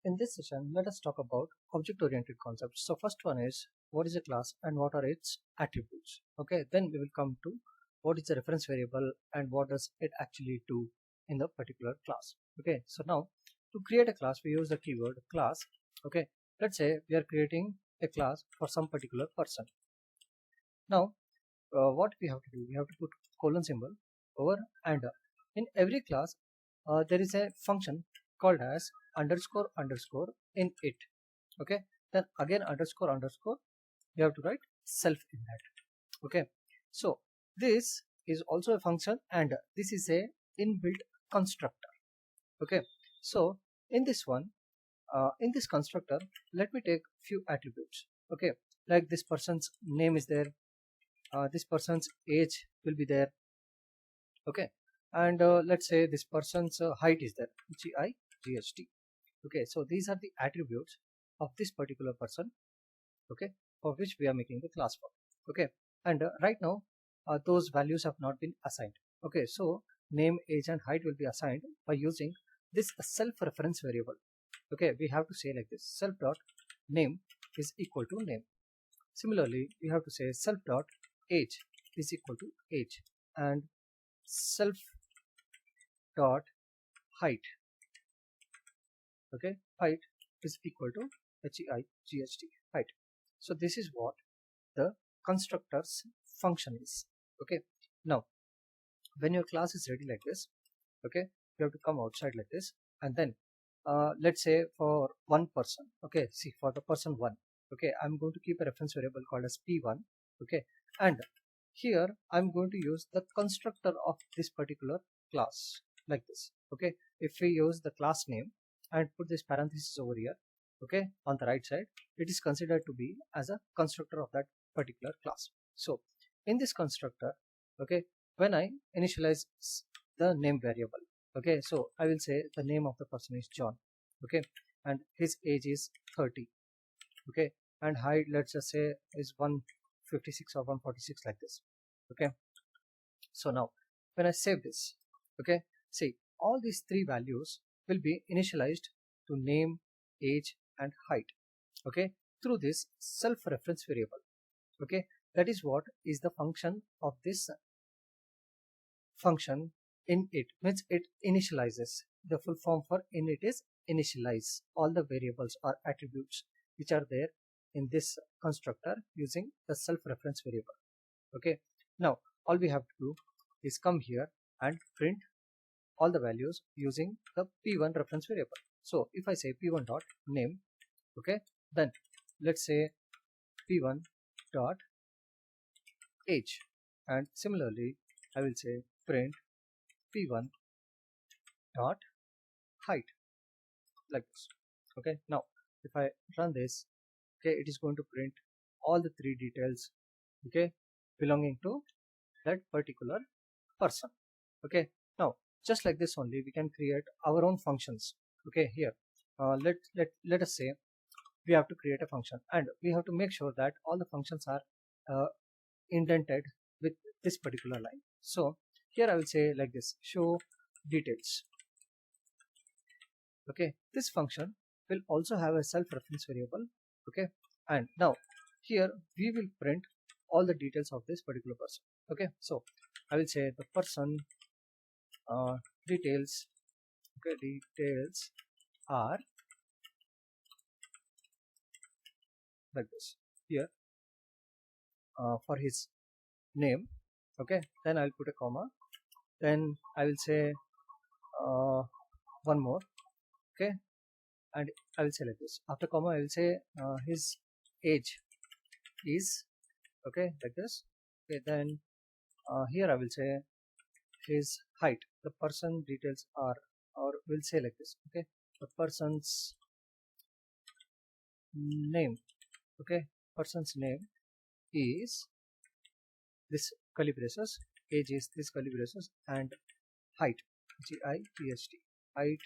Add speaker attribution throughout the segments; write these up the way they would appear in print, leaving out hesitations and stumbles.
Speaker 1: in this session, let us talk about object-oriented concepts. So first one is what is a class and what are its attributes. Okay, then we will come to what is a reference variable and what does it actually do in the particular class. Okay, so now to create a class, we use the keyword class. Okay, let's say we are creating a class for some particular person. Now, what we have to do, we have to put colon symbol over and in every class there is a function called as underscore underscore in it. Okay, then again underscore underscore, you have to write self in that. Okay, so this is also a function and this is a inbuilt constructor. Okay, so in this one, in this constructor, let me take few attributes. Okay, like this person's name is there, this person's age will be there. Okay, and let's say this person's height is there, GIGHT. Okay, so these are the attributes of this particular person, okay, for which we are making the class for. Okay, and right now those values have not been assigned. Okay, so name, age and height will be assigned by using this self-reference variable. Okay, we have to say like this: self dot name is equal to name. Similarly, we have to say self dot age is equal to age, and self dot height, okay, height is equal to HEIGHT, height. So this is what the constructor's function is. Okay, now when your class is ready like this, okay, you have to come outside like this, and then let's say for one person, okay, see for the person 1, okay, I'm going to keep a reference variable called as p1. Okay, and here I'm going to use the constructor of this particular class like this. Okay, if we use the class name and put this parenthesis over here, okay, on the right side, it is considered to be as a constructor of that particular class. So in this constructor, okay, when I initialize the name variable, okay, so I will say the name of the person is John, okay, and his age is 30, okay, and height, let's just say, is 156 or 146 like this. Okay, so now when I save this, okay, see all these three values will be initialized to name, age and height, okay, through this self-reference variable. Okay, that is what is the function of this function in it, means it initializes. The full form for in it is initialize all the variables or attributes which are there in this constructor using the self-reference variable. Okay, now all we have to do is come here and print all the values using the p1 reference variable. So if I say p1 dot name, okay, then let's say p1 dot age, and similarly I will say print p1 dot height like this. Okay, now if I run this, okay, it is going to print all the three details, okay, belonging to that particular person. Okay, now just like this only we can create our own functions. Okay, here let us say we have to create a function and we have to make sure that all the functions are indented with this particular line. So here I will say like this: show details. Okay, this function will also have a self-reference variable. Okay, and now here we will print all the details of this particular person. Okay, so I will say the person details. Okay, details are like this here for his name. Okay, then I'll put a comma, then I will say one more. Okay, and I will say like this: after comma I will say his age is, okay, like this. Okay, then here I will say his height. The person details are, or we'll say like this, okay, the person's name, okay, person's name is this curly braces, age is this curly braces, and height, GIGHT, height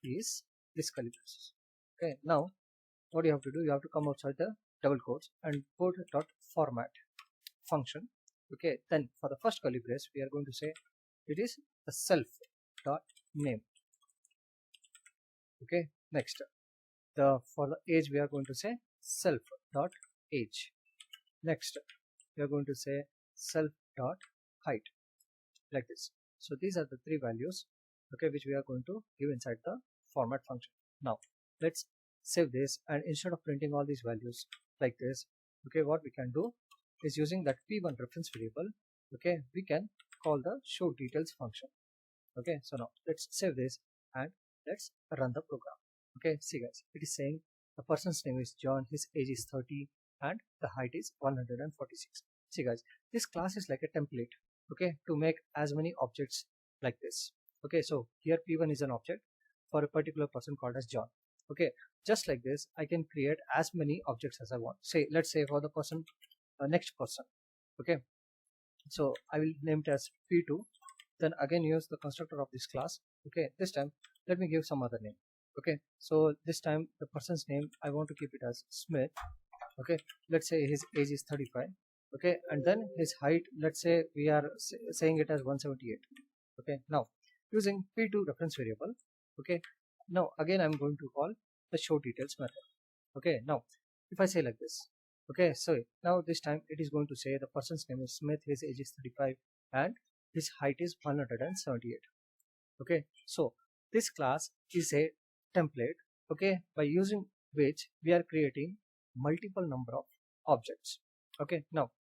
Speaker 1: is this curly braces. Okay, now what you have to do, you have to come outside the double quotes and put dot format function. Okay, then for the first curly brace we are going to say it is the self dot name. Okay, next for the age we are going to say self dot age. Next we are going to say self dot height, like this. So these are the three values, okay, which we are going to give inside the format function. Now let's save this, and instead of printing all these values like this, okay, what we can do is using that p1 reference variable, okay, we can call the show details function. Okay, so now let's save this and let's run the program. Okay, see guys, it is saying the person's name is John, his age is 30, and the height is 146. See guys, this class is like a template, okay, to make as many objects like this. Okay, so here p1 is an object for a particular person called as John. Okay, just like this I can create as many objects as I want. Say, let's say for the person, next person. Okay, so I will name it as p2, then again use the constructor of this class. Okay, this time let me give some other name. Okay, so this time the person's name I want to keep it as Smith. Okay, let's say his age is 35. Okay, and then his height, let's say we are saying it as 178. Okay, now using p2 reference variable, okay, now again I'm going to call the show details method. Okay, now if I say like this, okay, so now this time it is going to say the person's name is Smith, his age is 35, and his height is 178. Okay, so this class is a template, okay, by using which we are creating multiple number of objects. Okay, now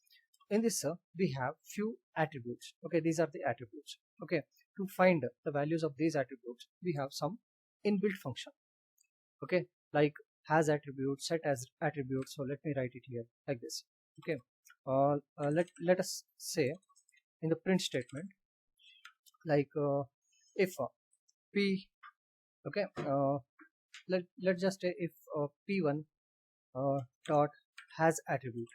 Speaker 1: in this we have few attributes. Okay, these are the attributes. Okay, to find the values of these attributes we have some inbuilt function, okay, like has attribute, set as attribute. So let me write it here like this. Okay, let us say in the print statement, like if p, okay, let's just say if p1 dot has attribute,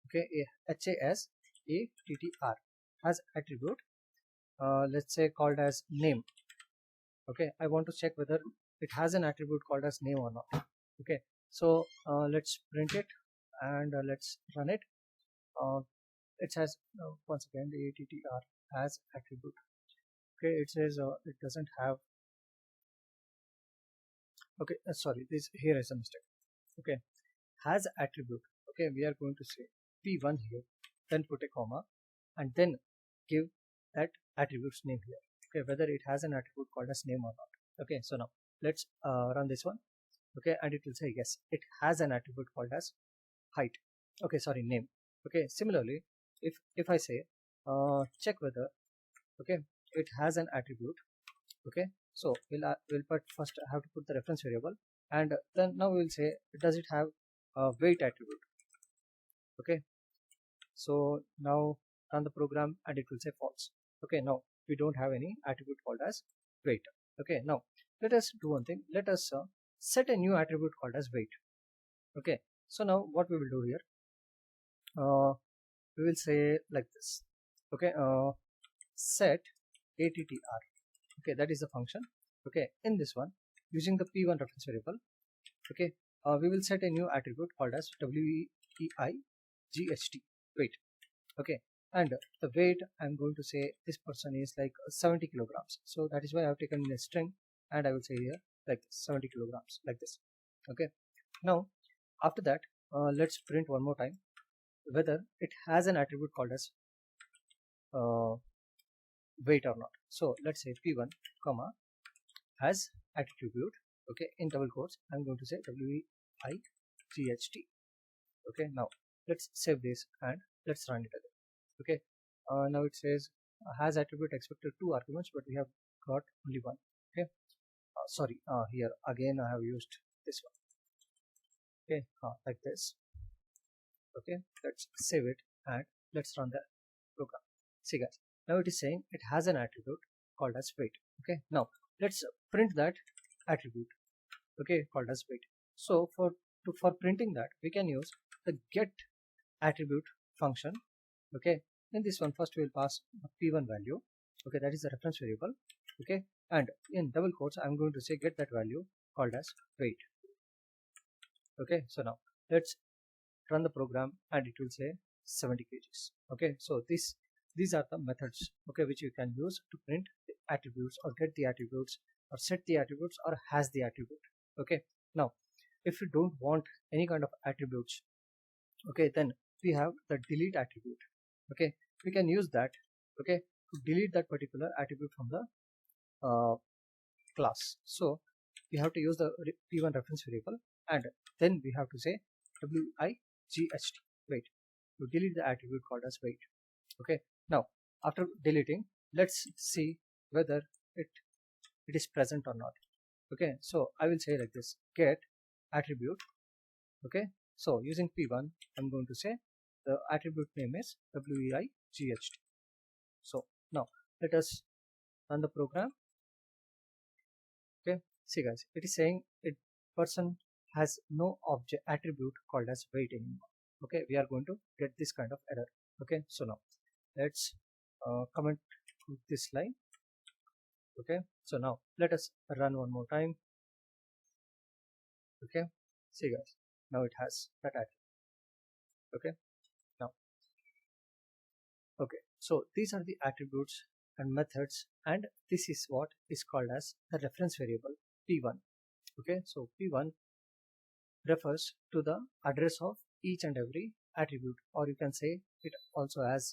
Speaker 1: okay, HASATTR has attribute, let's say called as name. Okay, I want to check whether it has an attribute called as name or not. Okay, so let's print it and let's run it. It says once again the ATTR has attribute. Okay, it says it doesn't have. Okay, sorry, this here is a mistake. Okay, has attribute. Okay, we are going to say p1 here, then put a comma, and then give that attribute's name here. Okay, whether it has an attribute called as name or not. Okay, so now let's run this one. Okay, and it will say yes, it has an attribute called as height. Okay, sorry, name. Okay, similarly, if I say check whether, okay, it has an attribute. Okay, so we'll put first have to put the reference variable, and then now we'll say does it have a weight attribute. Okay, so now run the program and it will say false. Okay, now we don't have any attribute called as weight. Okay, now let us do one thing. Let us set a new attribute called as weight. Okay, so now what we will do here, we will say like this. Okay, set ATTR. Okay, that is the function. Okay, in this one using the p1 reference variable, okay, we will set a new attribute called as WEIGHT, weight. Okay, and the weight I'm going to say this person is like 70 kilograms. So that is why I have taken a string, and I will say here like 70 kilograms like this. Okay, now after that let's print one more time whether it has an attribute called as weight or not. So let's say p1 comma has attribute. Okay, in double quotes I'm going to say WEIGHT. Okay, now let's save this and let's run it again. Okay, now it says has attribute expected 2 arguments, but we have got only one. Okay, sorry, here again I have used this one. Okay, like this. Okay, let's save it and let's run the program. See guys, now it is saying it has an attribute called as weight. Okay, now let's print that attribute, okay, called as weight. So for printing that we can use the get attribute function. Okay, in this one first we will pass a p1 value. Okay, that is the reference variable. Okay, and in double quotes I'm going to say get that value called as weight. Okay, so now let's run the program and it will say 70 kgs. Okay, so these are the methods, okay, which you can use to print the attributes or get the attributes or set the attributes or has the attribute. Okay, Now if you don't want any kind of attributes, okay, then we have the delete attribute. Okay, we can use that, okay, to delete that particular attribute from the class. So we have to use the p1 reference variable, and then we have to say wigt wait to delete the attribute called as wait. Okay, now after deleting, let's see whether it is present or not. Okay, so I will say like this: get attribute. Okay, so using p1, I'm going to say the attribute name is weit. So now let us run the program. Okay, see guys, it is saying it person has no object attribute called as wait anymore. Okay, we are going to get this kind of error. Okay, so now let's comment this line. Okay, so now let us run one more time. Okay, see guys, now it has that attribute. Okay, now okay, so these are the attributes and methods, and this is what is called as the reference variable p1. Okay, so p1 refers to the address of each and every attribute, or you can say it also has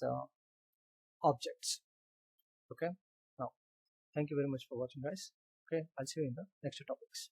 Speaker 1: objects. Okay, now thank you very much for watching guys. Okay, I'll see you in the next topics.